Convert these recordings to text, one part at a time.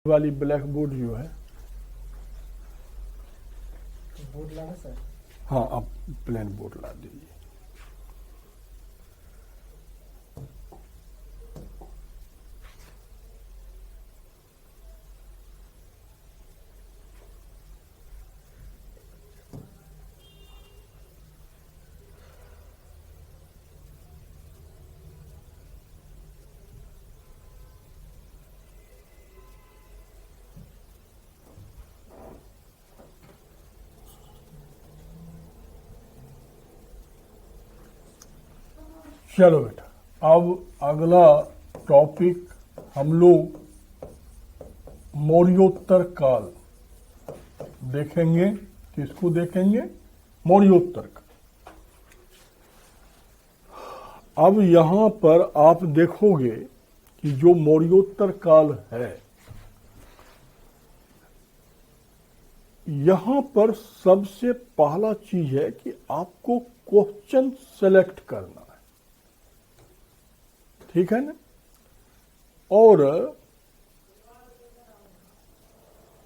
वाली black board जो है, बोर्ड लाना सर। हाँ आप प्लेन बोर्ड ला दीजिए। चलो बेटा, अब अगला टॉपिक हम लोग मौर्योत्तर काल देखेंगे। किसको देखेंगे? मौर्योत्तर काल। अब यहां पर आप देखोगे कि जो मौर्योत्तर काल है, यहां पर सबसे पहला चीज है कि आपको क्वेश्चन सेलेक्ट करना है, ठीक है ना। और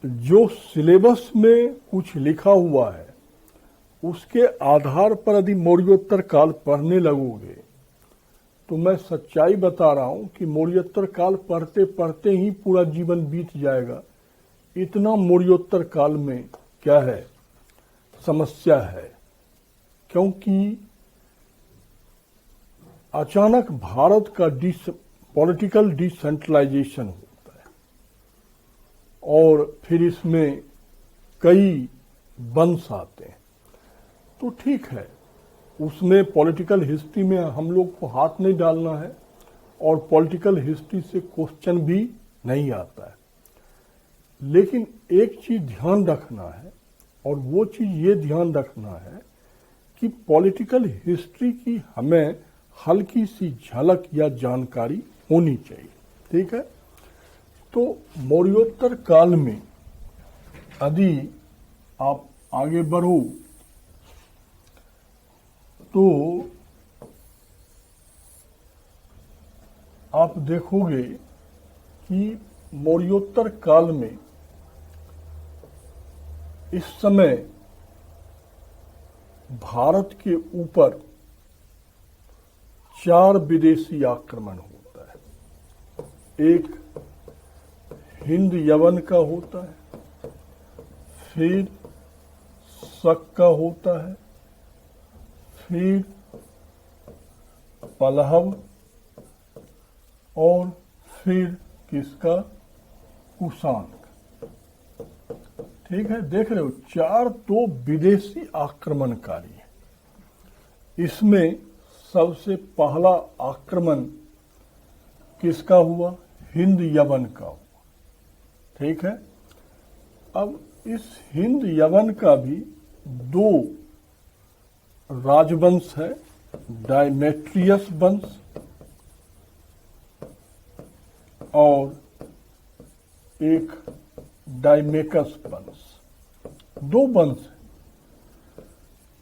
जो सिलेबस में कुछ लिखा हुआ है उसके आधार पर यदि मौर्योत्तर काल पढ़ने लगोगे तो मैं सच्चाई बता रहा हूं कि मौर्योत्तर काल पढ़ते पढ़ते ही पूरा जीवन बीत जाएगा। इतना मौर्योत्तर काल में क्या है, समस्या है। क्योंकि अचानक भारत का पॉलिटिकल डिसेंट्रलाइजेशन होता है और फिर इसमें कई वंश आते हैं। तो ठीक है, उसमें पॉलिटिकल हिस्ट्री में हम लोग को हाथ नहीं डालना है और पॉलिटिकल हिस्ट्री से क्वेश्चन भी नहीं आता है। लेकिन एक चीज ध्यान रखना है, और वो चीज ये ध्यान रखना है कि पॉलिटिकल हिस्ट्री की हमें हल्की सी झलक या जानकारी होनी चाहिए, ठीक है। तो मौर्योत्तर काल में यदि आप आगे बढ़ो तो आप देखोगे कि मौर्योत्तर काल में इस समय भारत के ऊपर 4 विदेशी आक्रमण होता है। एक हिंद यवन का होता है, फिर शक का होता है, फिर पलहव, और फिर किसका? कुषाण का। ठीक है, देख रहे हो, 4 तो विदेशी आक्रमणकारी है। इसमें सबसे पहला आक्रमण किसका हुआ? हिंद यवन का हुआ, ठीक है। अब इस हिंद यवन का भी 2 राजवंश है, डायमेट्रियस वंश और एक डायमेकस वंश। 2 वंश है।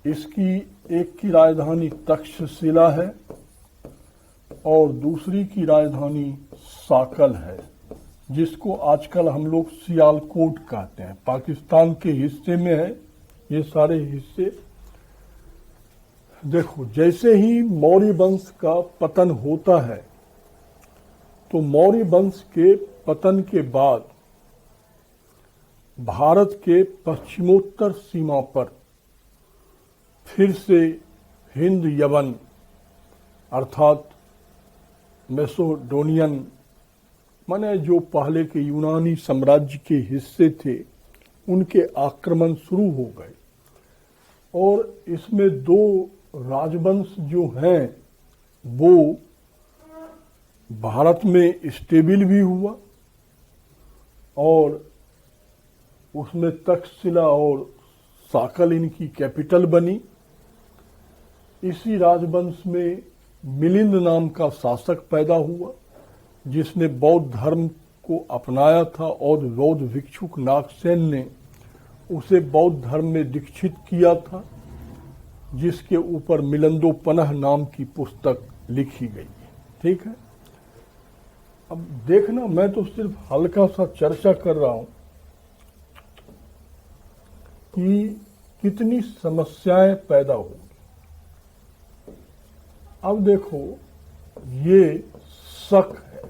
इसकी एक की राजधानी तक्षशिला है और दूसरी की राजधानी साकल है, जिसको आजकल हम लोग सियालकोट कहते हैं। पाकिस्तान के हिस्से में है ये सारे हिस्से। देखो, जैसे ही मौर्य वंश का पतन होता है तो मौर्य वंश के पतन के बाद भारत के पश्चिमोत्तर सीमा पर फिर से हिंद यवन अर्थात मैसेडोनियन, माने जो पहले के यूनानी साम्राज्य के हिस्से थे, उनके आक्रमण शुरू हो गए। और इसमें 2 राजवंश जो हैं वो भारत में स्टेबल भी हुआ और उसमें तक्षशिला और साकल इनकी कैपिटल बनी। इसी राजवंश में मिलिंद नाम का शासक पैदा हुआ जिसने बौद्ध धर्म को अपनाया था और बौद्ध भिक्षुक नागसेन ने उसे बौद्ध धर्म में दीक्षित किया था, जिसके ऊपर मिलिंदोपन्ह नाम की पुस्तक लिखी गई है, ठीक है। अब देखना, मैं तो सिर्फ हल्का सा चर्चा कर रहा हूं कि कितनी समस्याएं पैदा होंगी। अब देखो, ये शक है,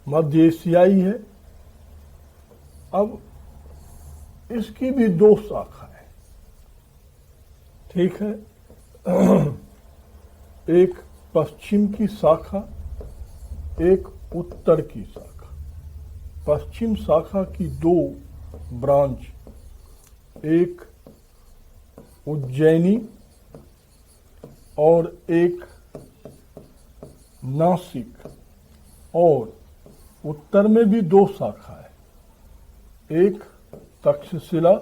मध्य एशियाई है। अब इसकी भी दो शाखा है, ठीक है। एक पश्चिम की शाखा, एक उत्तर की शाखा। पश्चिम शाखा की दो ब्रांच, एक उज्जैनी और एक नासिक, और उत्तर में भी दो शाखा है, एक तक्षशिला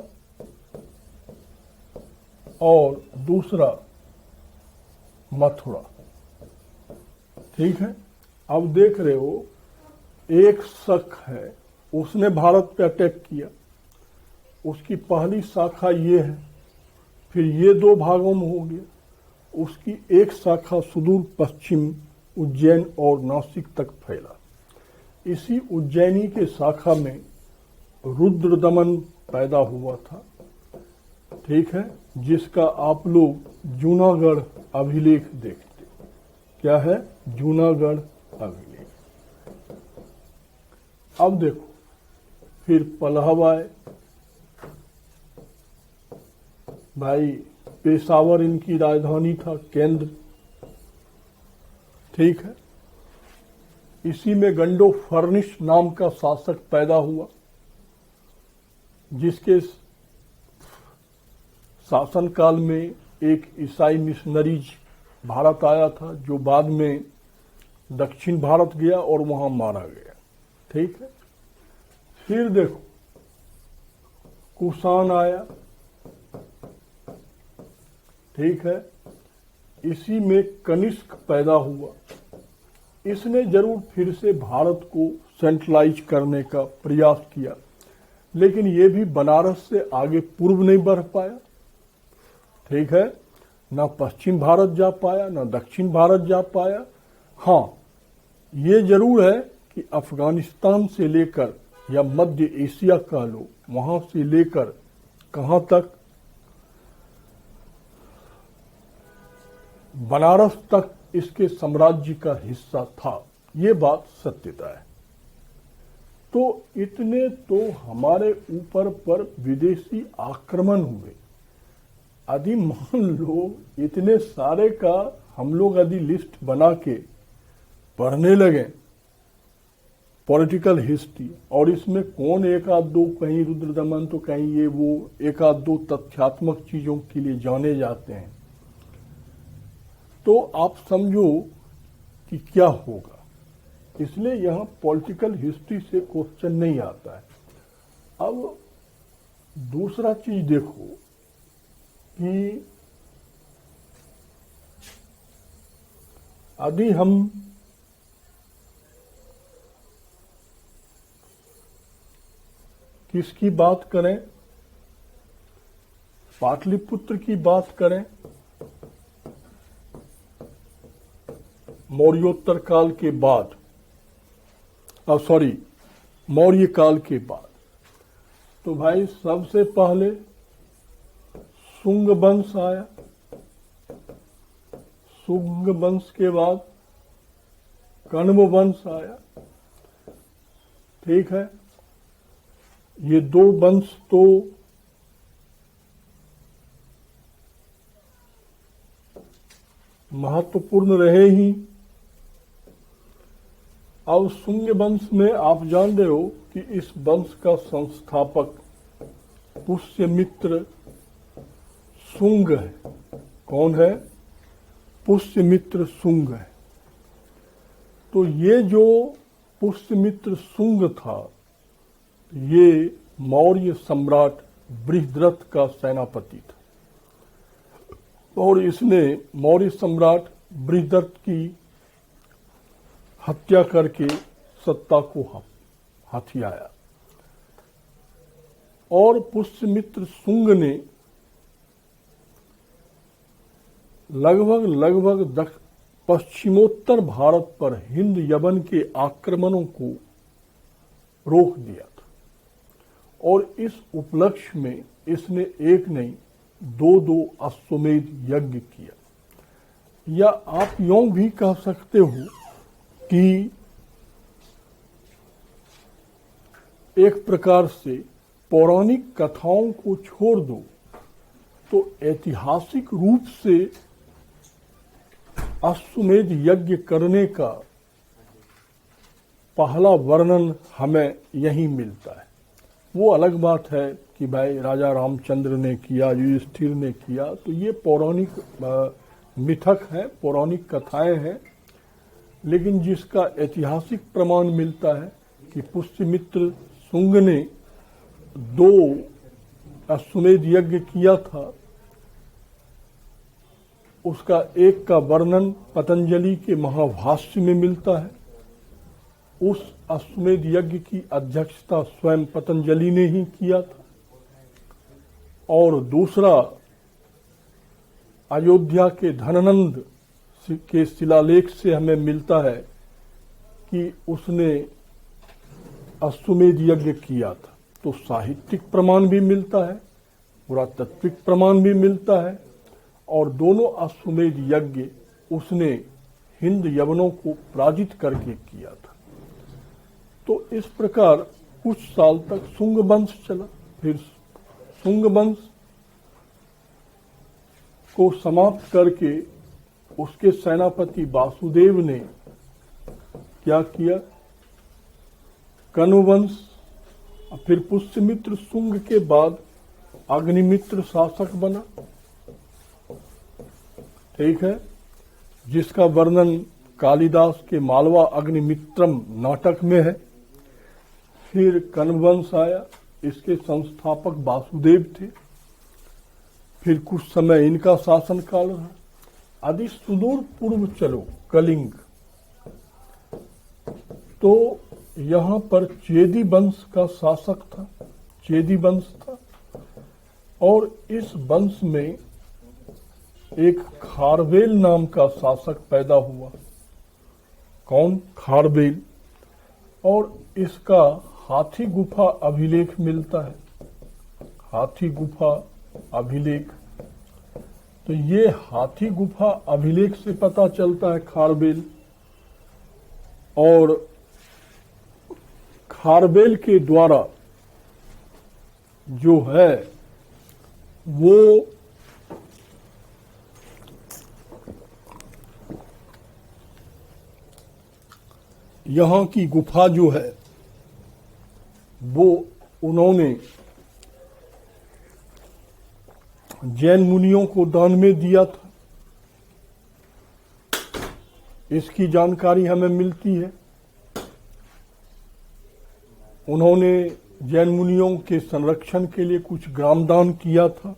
और दूसरा मथुरा, ठीक है। अब देख रहे हो, एक शक है, उसने भारत पे अटैक किया, उसकी पहली शाखा ये है, फिर ये दो भागों में हो गया, उसकी एक शाखा सुदूर पश्चिम उज्जैन और नासिक तक फैला। इसी उज्जैनी के शाखा में रुद्रदमन पैदा हुआ था, ठीक है, जिसका आप लोग जूनागढ़ अभिलेख देखते। क्या है? जूनागढ़ अभिलेख। अब देखो, फिर पलहव आए, भाई पेशावर इनकी राजधानी था, केंद्र, ठीक है। इसी में गंडो फर्निश नाम का शासक पैदा हुआ, जिसके शासनकाल में एक ईसाई मिशनरीज भारत आया था, जो बाद में दक्षिण भारत गया और वहां मारा गया, ठीक है। फिर देखो, कुषाण आया, ठीक है। इसी में कनिष्क पैदा हुआ। इसने जरूर फिर से भारत को सेंट्रलाइज करने का प्रयास किया, लेकिन ये भी बनारस से आगे पूर्व नहीं बढ़ पाया, ठीक है। ना पश्चिम भारत जा पाया, ना दक्षिण भारत जा पाया। हाँ, ये जरूर है कि अफगानिस्तान से लेकर, या मध्य एशिया कह लो, वहां से लेकर कहां तक, बनारस तक इसके साम्राज्य का हिस्सा था। ये बात सत्यता है। तो इतने तो हमारे ऊपर पर विदेशी आक्रमण हुए। यदि मान लो इतने सारे का हम लोग यदि लिस्ट बना के पढ़ने लगे पॉलिटिकल हिस्ट्री, और इसमें कौन एक आध दो, कहीं रुद्रदमन तो कहीं ये वो, एक आध दो तथ्यात्मक चीजों के लिए जाने जाते हैं, तो आप समझो कि क्या होगा। इसलिए यहां पॉलिटिकल हिस्ट्री से क्वेश्चन नहीं आता है। अब दूसरा चीज देखो कि यदि हम किसकी बात करें, पाटलिपुत्र की बात करें, मौर्योत्तर काल के बाद, मौर्य काल के बाद, तो भाई सबसे पहले शुंग वंश आया। शुंग वंश के बाद कण्व वंश आया, ठीक है। ये दो वंश तो महत्वपूर्ण रहे ही। अब शुंग वंश में आप जान रहे हो कि इस वंश का संस्थापक पुष्यमित्र शुंग है। कौन है? पुष्यमित्र शुंग है। तो ये जो पुष्यमित्र शुंग था, ये मौर्य सम्राट बृहद्रथ का सेनापति था, और इसने मौर्य सम्राट बृहद्रथ की हत्या करके सत्ता को हथियाया। और पुष्यमित्र शुंग ने लगभग पश्चिमोत्तर भारत पर हिंद यवन के आक्रमणों को रोक दिया था और इस उपलक्ष्य में इसने एक नहीं दो अश्वमेध यज्ञ किया। या आप यूं भी कह सकते हो कि एक प्रकार से पौराणिक कथाओं को छोड़ दो तो ऐतिहासिक रूप से अश्वमेध यज्ञ करने का पहला वर्णन हमें यहीं मिलता है। वो अलग बात है कि भाई राजा रामचंद्र ने किया, युधिष्ठिर ने किया, तो ये पौराणिक मिथक है, पौराणिक कथाएं हैं। लेकिन जिसका ऐतिहासिक प्रमाण मिलता है कि पुष्यमित्र शुंग ने 2 अश्वमेध यज्ञ किया था, उसका एक का वर्णन पतंजलि के महाभाष्य में मिलता है। उस अश्वमेध यज्ञ की अध्यक्षता स्वयं पतंजलि ने ही किया था। और दूसरा अयोध्या के धननंद के शिलालेख से हमें मिलता है कि उसने अश्वमेध यज्ञ किया था। तो साहित्यिक प्रमाण भी मिलता है, पुरातात्विक प्रमाण भी मिलता है, और दोनों अश्वमेध यज्ञ उसने हिंद यवनों को पराजित करके किया था। तो इस प्रकार कुछ साल तक शुंग वंश चला। फिर शुंग वंश को समाप्त करके उसके सेनापति वासुदेव ने क्या किया, कनु वंश, फिर पुष्यमित्र शुंग के बाद अग्निमित्र शासक बना। ठीक है, जिसका वर्णन कालिदास के मालवा अग्निमित्रम नाटक में है। फिर कनवंश आया, इसके संस्थापक वासुदेव थे। फिर कुछ समय इनका शासन काल रहा। आदि सुदूर पूर्व चलो कलिंग, तो यहां पर चेदी वंश का शासक था, चेदी वंश था। और इस वंश में एक खारवेल नाम का शासक पैदा हुआ। कौन? खारवेल। और इसका हाथी गुफा अभिलेख मिलता है, हाथी गुफा अभिलेख। तो ये हाथी गुफा अभिलेख से पता चलता है खारवेल। और खारवेल के द्वारा जो है वो यहाँ की गुफा जो है वो उन्होंने जैन मुनियों को दान में दिया था। इसकी जानकारी हमें मिलती है। उन्होंने जैन मुनियों के संरक्षण के लिए कुछ ग्राम दान किया था,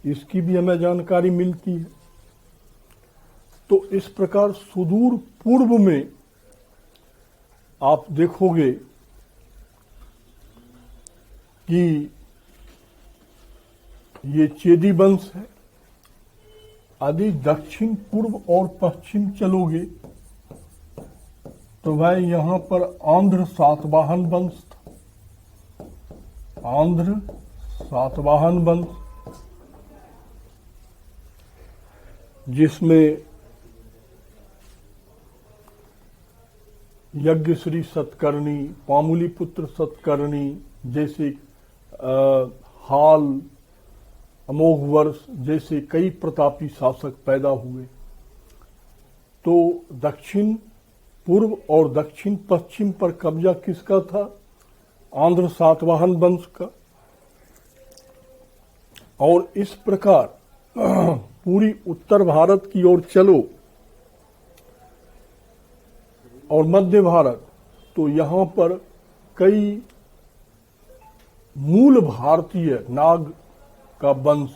इसकी भी हमें जानकारी मिलती है। तो इस प्रकार सुदूर पूर्व में आप देखोगे कि ये चेदी वंश है। यदि दक्षिण पूर्व और पश्चिम चलोगे तो भाई यहां पर आंध्र सातवाहन वंश था, आंध्र सातवाहन वंश, जिसमें यज्ञश्री सतकर्णी, पामुली पुत्र सतकर्णी जैसे हाल, अमोघ वर्ष जैसे कई प्रतापी शासक पैदा हुए। तो दक्षिण पूर्व और दक्षिण पश्चिम पर कब्जा किसका था? आंध्र सातवाहन वंश का। और इस प्रकार पूरी उत्तर भारत की ओर चलो और मध्य भारत, तो यहां पर कई मूल भारतीय नाग का वंश,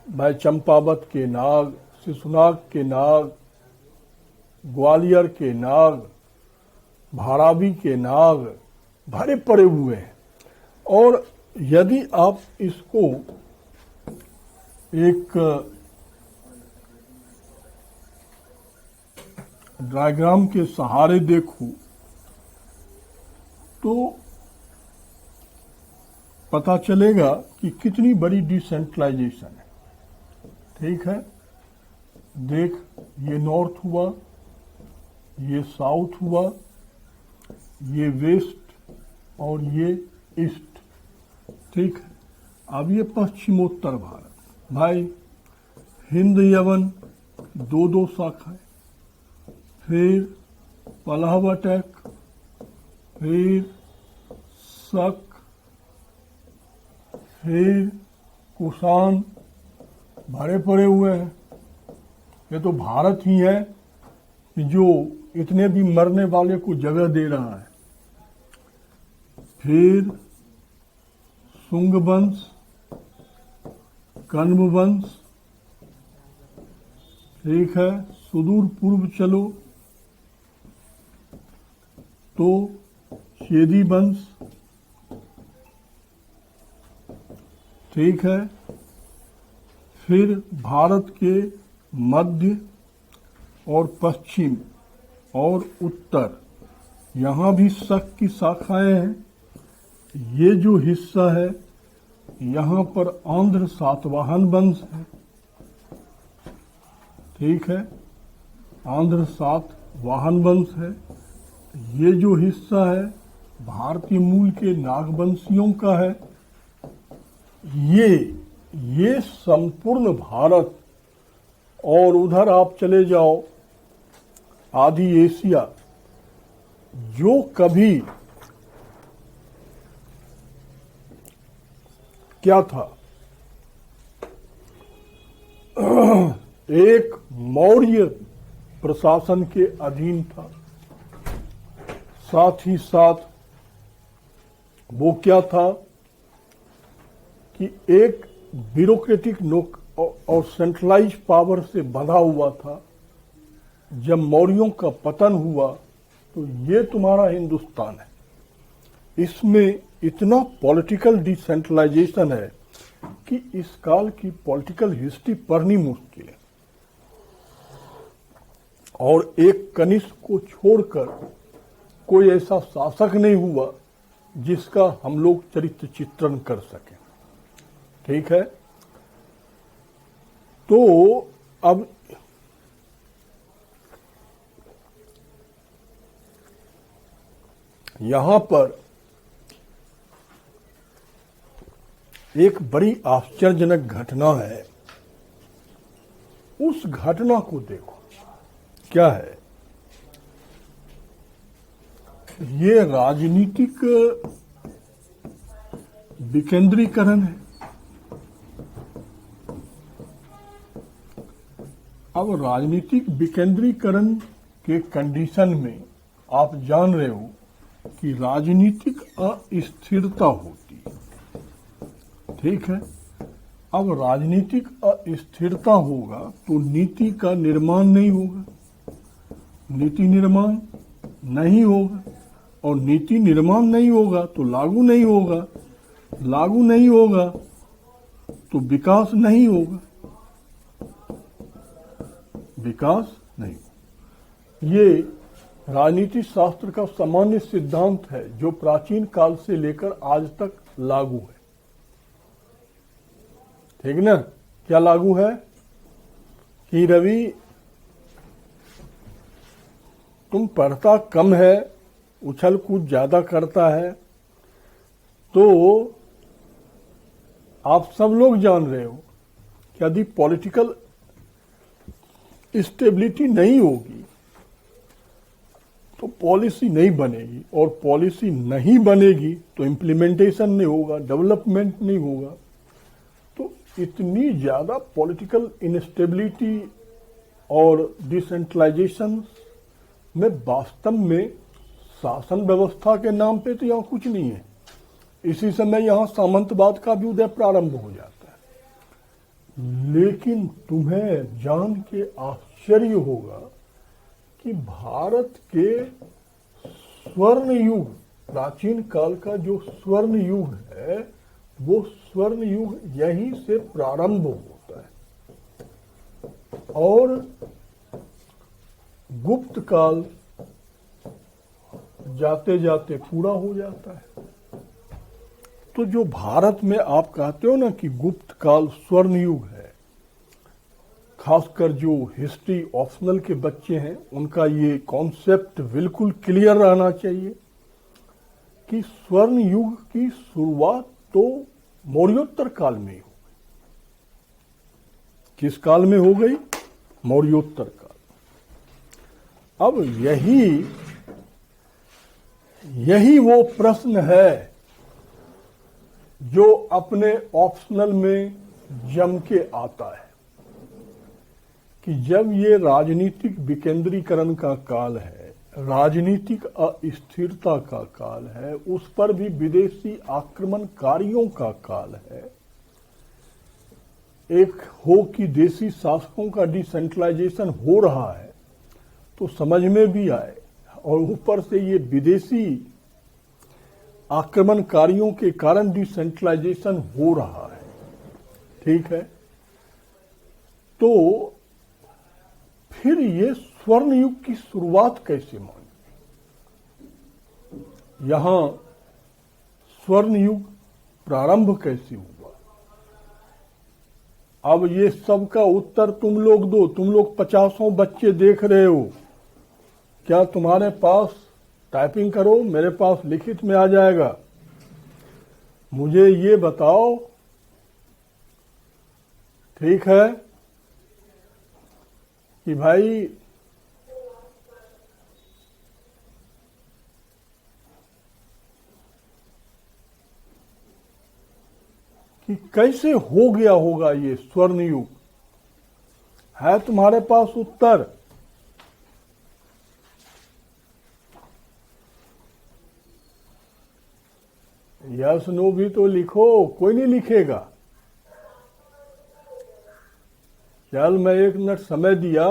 भाई चंपावत के नाग, शिशुनाग के नाग, ग्वालियर के नाग, धारावी के नाग भरे पड़े हुए हैं। और यदि आप इसको एक डायग्राम के सहारे देखूं तो पता चलेगा कि कितनी बड़ी डिसेंट्रलाइजेशन है। ठीक है, देख, ये नॉर्थ हुआ, ये साउथ हुआ, ये वेस्ट और ये ईस्ट। ठीक है, अब ये पश्चिमोत्तर भारत। भाई, हिंद यवन दो दो शाखाएं, फिर पल्लव अटैक, फिर शक, फिर कुषाण भरे पड़े हुए हैं। ये तो भारत ही है कि जो इतने भी मरने वाले को जगह दे रहा है। फिर शुंग वंश, कण्व वंश, ठीक है, सुदूर पूर्व चलो तो शेदी वंश, ठीक है, फिर भारत के मध्य और पश्चिम और उत्तर, यहाँ भी शक की शाखाएं हैं। ये जो हिस्सा है यहाँ पर आंध्र सातवाहन वंश है। ठीक है, आंध्र सातवाहन वंश है। ये जो हिस्सा है भारतीय मूल के नागवंशियों का है। ये संपूर्ण भारत, और उधर आप चले जाओ आदि एशिया, जो कभी क्या था, एक मौर्य प्रशासन के अधीन था। साथ ही साथ वो क्या था कि एक ब्यूरोक्रेटिक नोक और सेंट्रलाइज पावर से बंधा हुआ था। जब मौर्यों का पतन हुआ तो ये तुम्हारा हिंदुस्तान है। इसमें इतना पॉलिटिकल डिसेंट्रलाइजेशन है कि इस काल की पॉलिटिकल हिस्ट्री पढ़नी मुश्किल है। और एक कनिष्क को छोड़कर कोई ऐसा शासक नहीं हुआ जिसका हम लोग चरित्र चित्रण कर सकें। ठीक है, तो अब यहां पर एक बड़ी आश्चर्यजनक घटना है। उस घटना को देखो, क्या है ये? राजनीतिक विकेंद्रीकरण है। अब राजनीतिक विकेंद्रीकरण के कंडीशन में आप जान रहे हो कि राजनीतिक अस्थिरता होती है। ठीक है, अब राजनीतिक अस्थिरता होगा तो नीति का निर्माण नहीं होगा, नीति निर्माण नहीं होगा, और नीति निर्माण नहीं होगा तो लागू नहीं होगा, लागू नहीं होगा तो विकास नहीं होगा, विकास नहीं होगा। ये राजनीति शास्त्र का सामान्य सिद्धांत है जो प्राचीन काल से लेकर आज तक लागू है। ठीक ना? क्या लागू है कि रवि तुम पढ़ता कम है, उछल कूद ज्यादा करता है, तो आप सब लोग जान रहे हो कि यदि पॉलिटिकल स्टेबिलिटी नहीं होगी तो पॉलिसी नहीं बनेगी, और पॉलिसी नहीं बनेगी तो इम्प्लीमेंटेशन नहीं होगा, डेवलपमेंट नहीं होगा। तो इतनी ज्यादा पॉलिटिकल इनस्टेबिलिटी और डिसेंट्रलाइजेशन में वास्तव में शासन व्यवस्था के नाम पे तो यहाँ कुछ नहीं है। इसी समय यहाँ सामंतवाद का भी उदय प्रारंभ हो जाता है। लेकिन तुम्हें जान के आश्चर्य होगा कि भारत के स्वर्ण युग, प्राचीन काल का जो स्वर्ण युग है, वो स्वर्ण युग यहीं से प्रारंभ होता है। और गुप्त काल जाते जाते पूरा हो जाता है। तो जो भारत में आप कहते हो ना कि गुप्त काल स्वर्ण युग है, खासकर जो हिस्ट्री ऑप्शनल के बच्चे हैं उनका ये कॉन्सेप्ट बिल्कुल क्लियर रहना चाहिए कि स्वर्ण युग की शुरुआत तो मौर्योत्तर काल में ही हो गई। किस काल में हो गई? मौर्योत्तर काल। अब यही वो प्रश्न है जो अपने ऑप्शनल में जम के आता है कि जब ये राजनीतिक विकेंद्रीकरण का काल है, राजनीतिक अस्थिरता का काल है, उस पर भी विदेशी आक्रमणकारियों का काल है, एक हो कि देशी शासकों का डिसेंट्रलाइजेशन हो रहा है, तो समझ में भी आए, और ऊपर से ये विदेशी आक्रमणकारियों के कारण डिसेंट्रलाइजेशन हो रहा है। ठीक है, तो फिर ये स्वर्ण युग की शुरुआत कैसे मानी? यहां स्वर्ण युग प्रारंभ कैसे हुआ? अब ये सबका उत्तर तुम लोग दो। तुम लोग 50 बच्चे देख रहे हो, क्या तुम्हारे पास टाइपिंग करो, मेरे पास लिखित में आ जाएगा। मुझे ये बताओ, ठीक है, कि भाई कि कैसे हो गया होगा ये स्वर्ण युग? है तुम्हारे पास उत्तर? यस नो भी तो लिखो, कोई नहीं लिखेगा। चल, मैं 1 मिनट समय दिया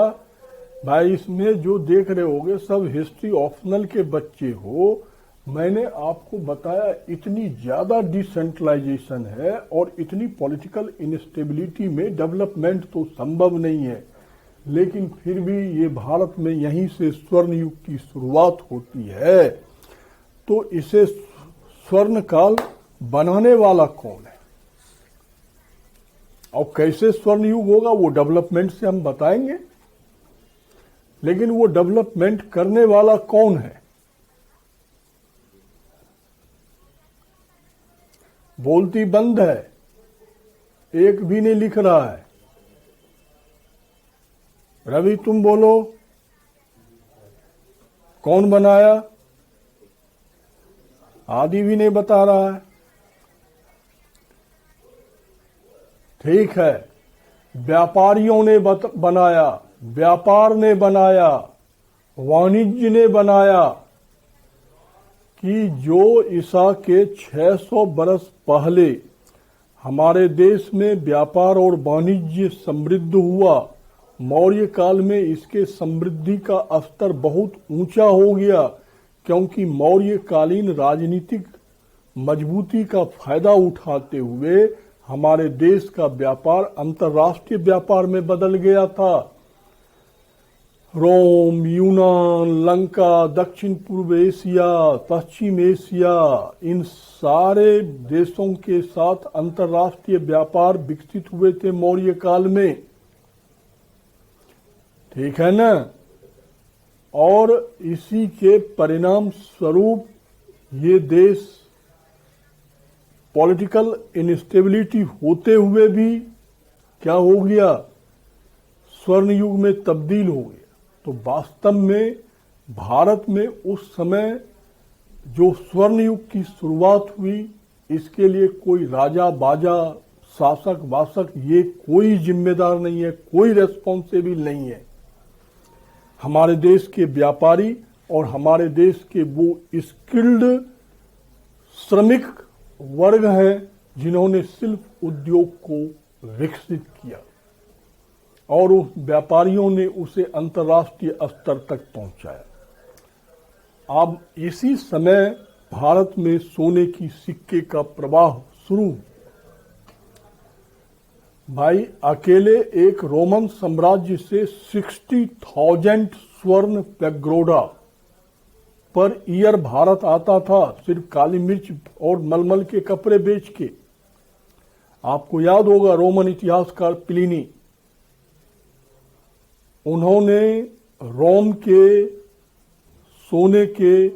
भाई। इसमें जो देख रहे होगे सब हिस्ट्री ऑप्शनल के बच्चे हो। मैंने आपको बताया इतनी ज्यादा डिसेंट्रलाइजेशन है और इतनी पॉलिटिकल इंस्टेबिलिटी में डेवलपमेंट तो संभव नहीं है, लेकिन फिर भी ये भारत में यहीं से स्वर्ण युग की शुरुआत होती है। तो इसे स्वर्ण काल बनाने वाला कौन है और कैसे स्वर्ण युग होगा वो डेवलपमेंट से हम बताएंगे, लेकिन वो डेवलपमेंट करने वाला कौन है? बोलती बंद है, एक भी नहीं लिख रहा है। रवि तुम बोलो, कौन बनाया? आदि भी नहीं बता रहा है। ठीक है, व्यापारियों ने बनाया, व्यापार ने बनाया, वाणिज्य ने बनाया कि जो ईसा के 600 बरस पहले हमारे देश में व्यापार और वाणिज्य समृद्ध हुआ, मौर्य काल में इसके समृद्धि का स्तर बहुत ऊंचा हो गया, क्योंकि मौर्यकालीन राजनीतिक मजबूती का फायदा उठाते हुए हमारे देश का व्यापार अंतर्राष्ट्रीय व्यापार में बदल गया था। रोम, यूनान, लंका, दक्षिण पूर्व एशिया, पश्चिम एशिया, इन सारे देशों के साथ अंतर्राष्ट्रीय व्यापार विकसित हुए थे मौर्य काल में। ठीक है ना? और इसी के परिणाम स्वरूप ये देश पॉलिटिकल इनस्टेबिलिटी होते हुए भी क्या हो गया? स्वर्ण युग में तब्दील हो गया। तो वास्तव में भारत में उस समय जो स्वर्ण युग की शुरुआत हुई, इसके लिए कोई राजा बाजा, शासक वासक, ये कोई जिम्मेदार नहीं है, कोई रेस्पॉन्सिबल नहीं है। हमारे देश के व्यापारी और हमारे देश के वो स्किल्ड श्रमिक वर्ग हैं जिन्होंने शिल्प उद्योग को विकसित किया और उस व्यापारियों ने उसे अंतर्राष्ट्रीय स्तर तक पहुंचाया। अब इसी समय भारत में सोने की सिक्के का प्रवाह शुरू। भाई अकेले एक रोमन साम्राज्य से 60,000 स्वर्ण पेग्रोडा पर ईयर भारत आता था, सिर्फ काली मिर्च और मलमल के कपड़े बेच के। आपको याद होगा रोमन इतिहासकार प्लिनी, उन्होंने रोम के सोने के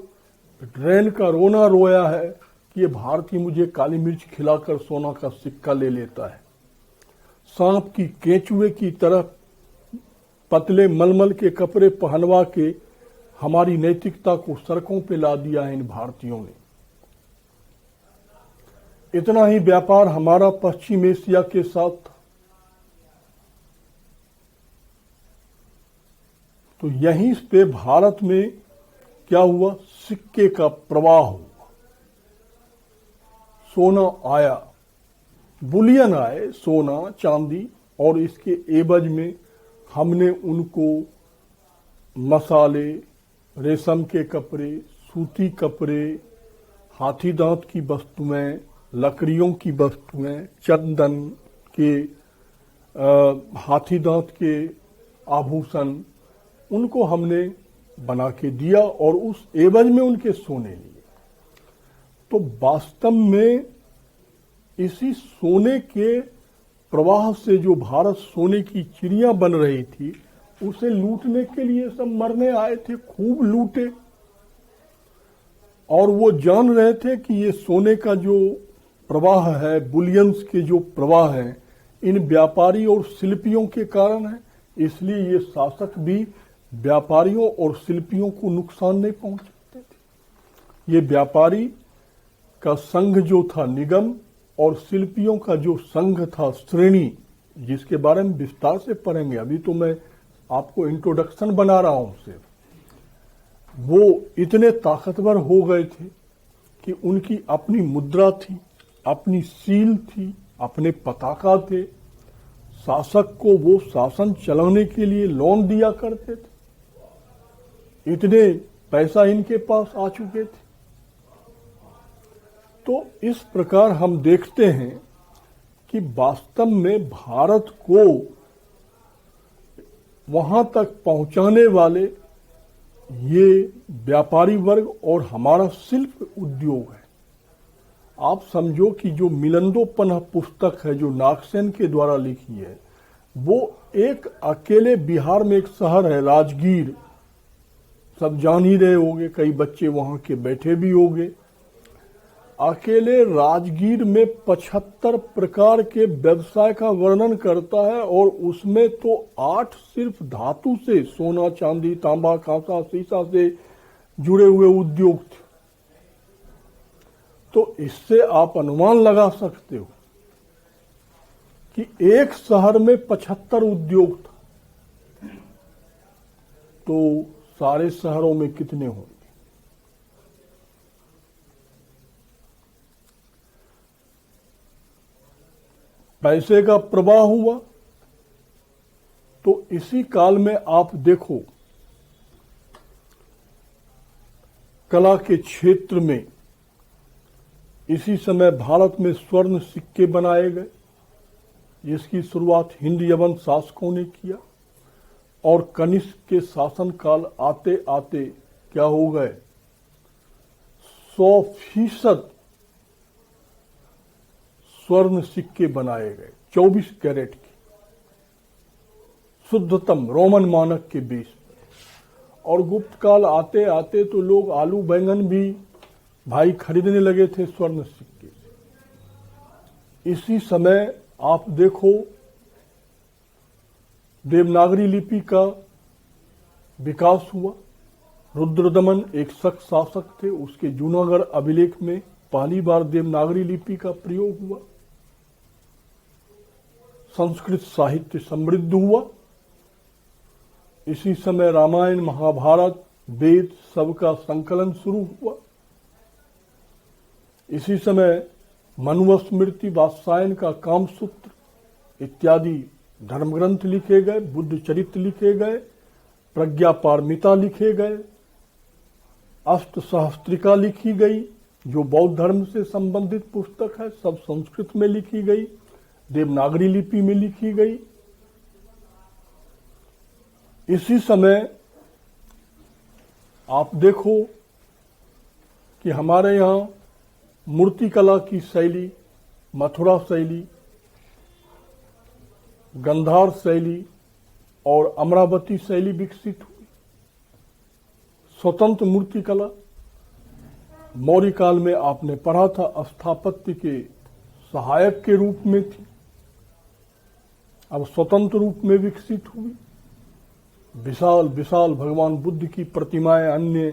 ड्रेन का रोना रोया है कि ये भारतीय मुझे काली मिर्च खिलाकर सोना का सिक्का ले लेता है। सांप की केंचुए की तरह पतले मलमल के कपड़े पहनवा के हमारी नैतिकता को सड़कों पे ला दिया है इन भारतीयों ने। इतना ही व्यापार हमारा पश्चिम एशिया के साथ था। तो यहीं पे भारत में क्या हुआ, सिक्के का प्रवाह हुआ, सोना आया, बुलियन आए, सोना चांदी, और इसके एवज में हमने उनको मसाले, रेशम के कपड़े, सूती कपड़े, हाथी दांत की वस्तुएं, लकड़ियों की वस्तुएं, चंदन के हाथी दांत के आभूषण, उनको हमने बना के दिया और उस एवज में उनके सोने लिए। तो वास्तव में इसी सोने के प्रवाह से जो भारत सोने की चिड़िया बन रही थी, उसे लूटने के लिए सब मरने आए थे, खूब लूटे। और वो जान रहे थे कि ये सोने का जो प्रवाह है, बुलियंस के जो प्रवाह है, इन व्यापारी और शिल्पियों के कारण है। इसलिए ये शासक भी व्यापारियों और शिल्पियों को नुकसान नहीं पहुंचाते थे। ये व्यापारी का संघ जो था निगम, और शिल्पियों का जो संघ था श्रेणी, जिसके बारे में विस्तार से पढ़ेंगे, अभी तो मैं आपको इंट्रोडक्शन बना रहा हूं सिर्फ, वो इतने ताकतवर हो गए थे कि उनकी अपनी मुद्रा थी, अपनी सील थी, अपने पताका थे। शासक को वो शासन चलाने के लिए लोन दिया करते थे, इतने पैसा इनके पास आ चुके थे। तो इस प्रकार हम देखते हैं कि वास्तव में भारत को वहां तक पहुंचाने वाले ये व्यापारी वर्ग और हमारा शिल्प उद्योग है। आप समझो कि जो मिलंदोपन्ह पुस्तक है जो नागसेन के द्वारा लिखी है, वो एक अकेले बिहार में एक शहर है राजगीर, सब जान ही रहे होंगे, कई बच्चे वहां के बैठे भी होंगे। अकेले राजगीर में 75 प्रकार के व्यवसाय का वर्णन करता है, और उसमें तो 8 सिर्फ धातु से, सोना चांदी तांबा कांसा शीशा से जुड़े हुए उद्योग थे। तो इससे आप अनुमान लगा सकते हो कि एक शहर में 75 उद्योग था, तो सारे शहरों में कितने होंगे। पैसे का प्रवाह हुआ। तो इसी काल में आप देखो, कला के क्षेत्र में इसी समय भारत में स्वर्ण सिक्के बनाए गए, जिसकी शुरुआत हिंद यवन शासकों ने किया। और कनिष्क के शासनकाल आते आते क्या हो गए, 100% स्वर्ण सिक्के बनाए गए, 24 कैरेट के, शुद्धतम रोमन मानक के बेस पर। और गुप्त काल आते आते तो लोग आलू बैंगन भी भाई खरीदने लगे थे स्वर्ण सिक्के से। इसी समय आप देखो देवनागरी लिपि का विकास हुआ। रुद्रदमन एक शक शासक थे, उसके जूनागढ़ अभिलेख में पहली बार देवनागरी लिपि का प्रयोग हुआ। संस्कृत साहित्य समृद्ध हुआ। इसी समय रामायण महाभारत वेद सबका संकलन शुरू हुआ। इसी समय मनुस्मृति वात्सायन का कामसूत्र इत्यादि धर्मग्रंथ लिखे गए, बुद्ध चरित्र लिखे गए, प्रज्ञा पारमिता लिखे गए, अष्ट सहस्त्रिका लिखी गई जो बौद्ध धर्म से संबंधित पुस्तक है, सब संस्कृत में लिखी गई। देवनागरी लिपि में लिखी गई। इसी समय आप देखो कि हमारे यहां मूर्तिकला की शैली, मथुरा शैली, गंधार शैली और अमरावती शैली विकसित हुई। स्वतंत्र मूर्तिकला मौर्य काल में आपने पढ़ा था स्थापत्य के सहायक के रूप में थी, अब स्वतंत्र रूप में विकसित हुई। विशाल विशाल भगवान बुद्ध की प्रतिमाएं, अन्य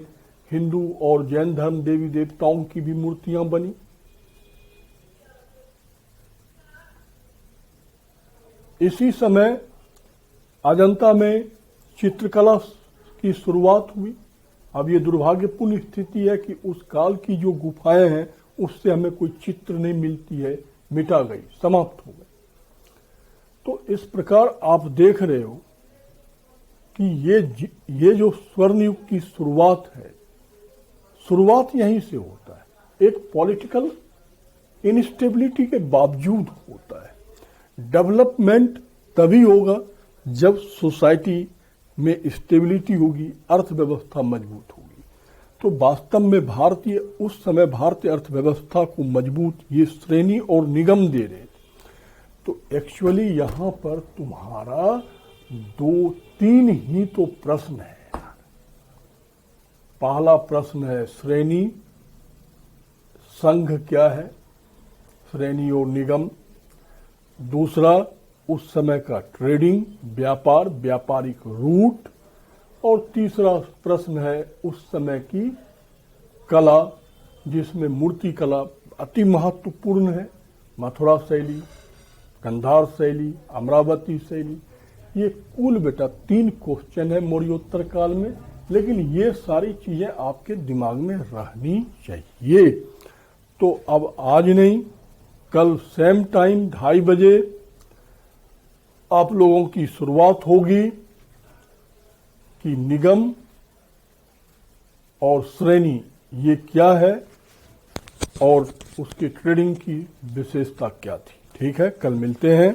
हिंदू और जैन धर्म देवी देवताओं की भी मूर्तियां बनी। इसी समय अजंता में चित्रकला की शुरुआत हुई। अब ये दुर्भाग्यपूर्ण स्थिति है कि उस काल की जो गुफाएं हैं उससे हमें कोई चित्र नहीं मिलती है, मिटा गई, समाप्त हो गई। तो इस प्रकार आप देख रहे हो कि ये जो स्वर्ण युग की शुरुआत है, शुरुआत यहीं से होता है। एक पॉलिटिकल इनस्टेबिलिटी के बावजूद होता है। डेवलपमेंट तभी होगा जब सोसाइटी में स्टेबिलिटी होगी, अर्थव्यवस्था मजबूत होगी। तो वास्तव में उस समय भारतीय अर्थव्यवस्था को मजबूत ये श्रेणी और निगम दे रहे थे। तो एक्चुअली यहां पर तुम्हारा 2-3 ही तो प्रश्न है। पहला प्रश्न है श्रेणी, संघ क्या है, श्रेणी और निगम। दूसरा उस समय का ट्रेडिंग, व्यापार, व्यापारिक रूट। और तीसरा प्रश्न है उस समय की कला, जिसमें मूर्ति कला अति महत्वपूर्ण है। मथुरा शैली, गंधार शैली, अमरावती शैली। ये कुल बेटा 3 क्वेश्चन है मौर्योत्तर काल में, लेकिन ये सारी चीजें आपके दिमाग में रहनी चाहिए। तो अब आज नहीं, कल सेम टाइम 2:30 बजे आप लोगों की शुरुआत होगी कि निगम और श्रेणी ये क्या है और उसके ट्रेडिंग की विशेषता क्या थी। ठीक है, कल मिलते हैं।